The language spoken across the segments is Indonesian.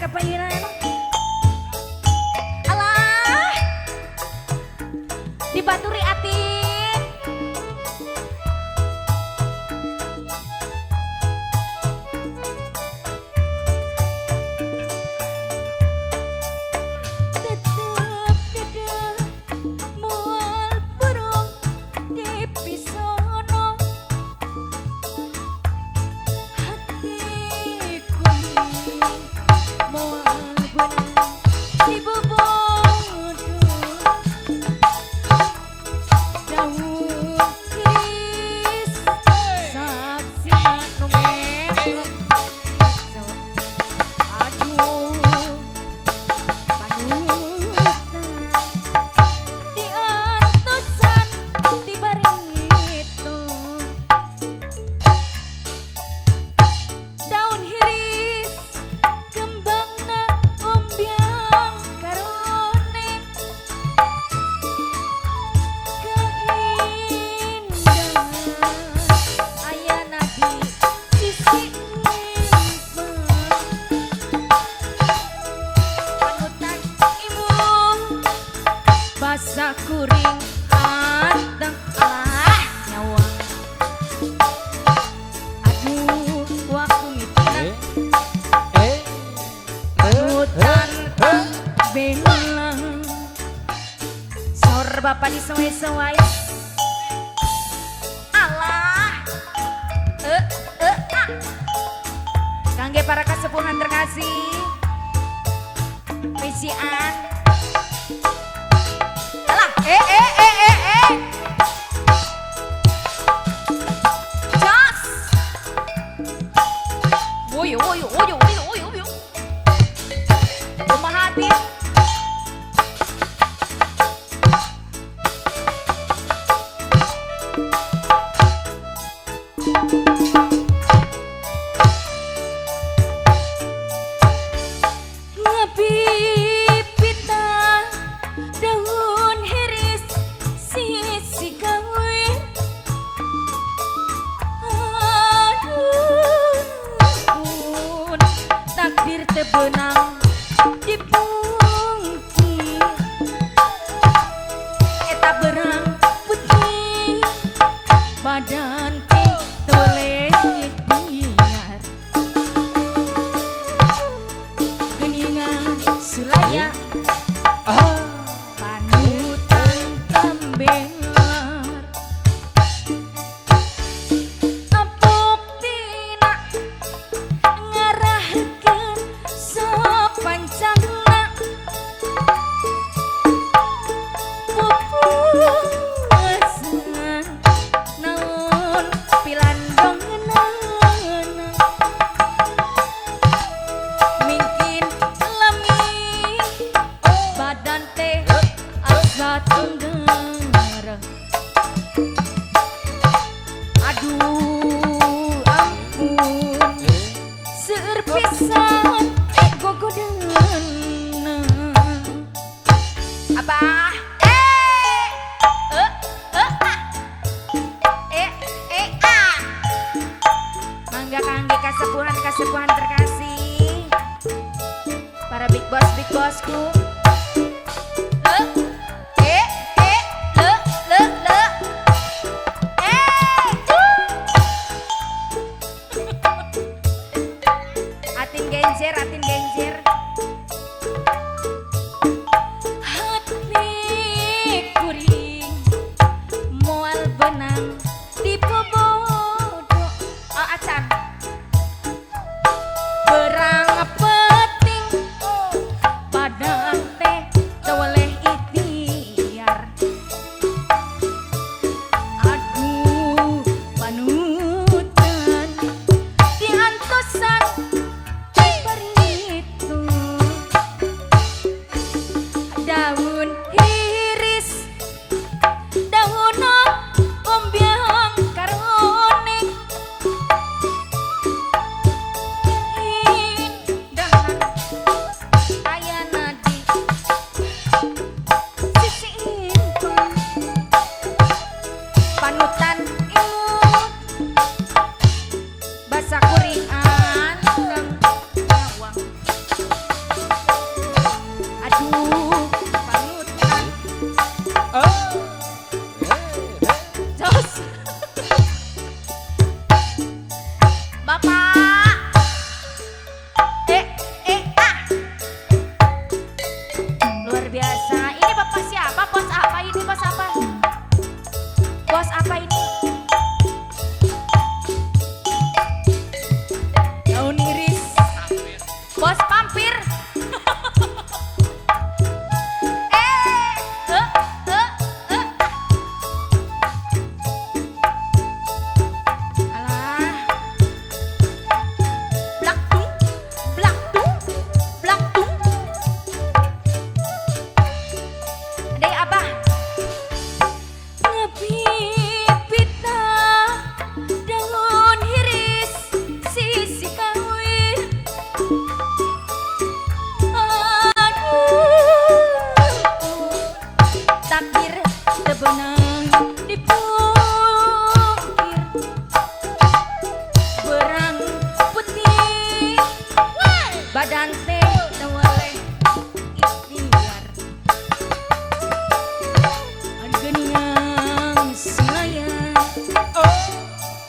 kepayiran. Alah, dibaturi atin. Tetep dadah mual burung di pisono. Hatiku mual benang di bobodo. Daun iris saksi numero. Aduh, panutan di antosan di barito. Daun hiris kembangna ombyang karone. Keindahan ayana di sisi nipah. Panutan imung basah kuring anteng alah nyawa. Aduh waktu mikiran panutan belang. Sor bapak disewai-sewai. Alah ah. Kangge para kasepuhan terkasih Pesian. Alah Jos woyo kumaha hati. Ngabibita daun hiris sisi kawin. Aduh pun takdir tebenang dipungki. Eta berang putih badan teh toleh biar. Geningan sulaya panutan kambengar. Apuk tina ngarahkeun sapancangna. Pupuasan naon pilandongeunana. Mungkin lami badan teh asa tenggelam. Aduh ampun seueur pisan gogodeunna. Abah mangga kangge kasepuhan terkasih para big bossku. Atin genjer hati kuring moal benang di bobodo. Acan berang peting badan teh toleh ikhtiar. Aduh panutan di antosan barito. Daun hiris daun ombyang karone. Keindahan ayana di sisi nipah. Panutan imut basah kuringan. dante tawale ikhtiar Geniang sayang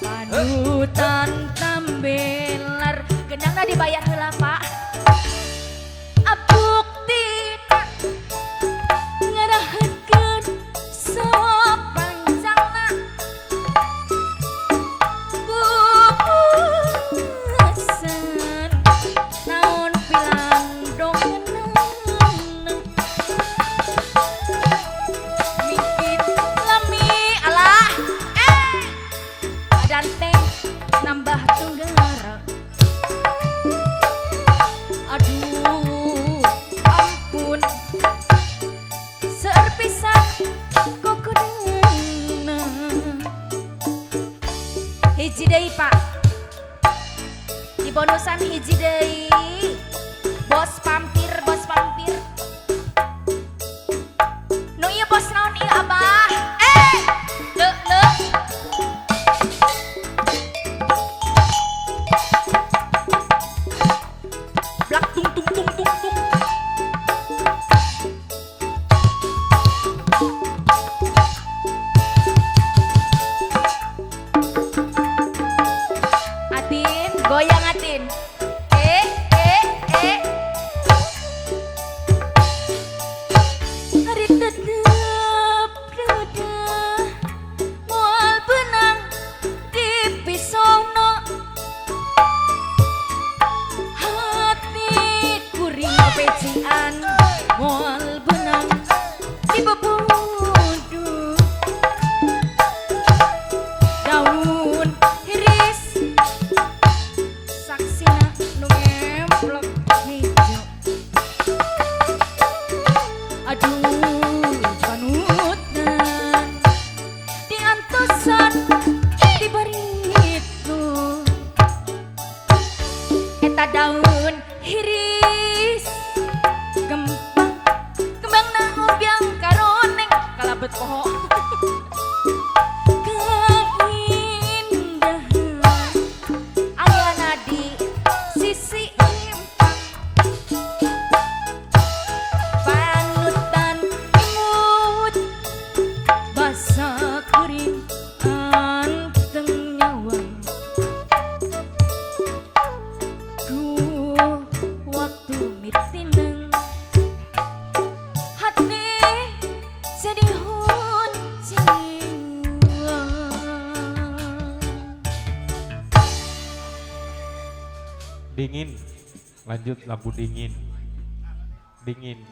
panutan tambelar genangna dibayar heula Pak abukti ngarahatkeun sok panjangna bubuasan naon pilang dongenang mikir lami alah dante nambah tunggara aduh ampun seueur pisan kokodeuna hiji deui Pak di bonusan hiji deui bos pampir nu ieu bos naon ieu Abah le blak tung tung tung tung tung Atin goyang Atin hari tetep rada moal benang di pisauna hati kuring pecian moal benang di bebudu daun iris saksina nu ngemplok hijau aduh panutan diantosan dibaritu eta daun iris kembang biang karoneng kalabet poho keindahan ayana di sisi impang panutan imut basa kuring anteng nyawang waktu mitineng hati sedihun jiwa Dingin, lanjut lagu dingin.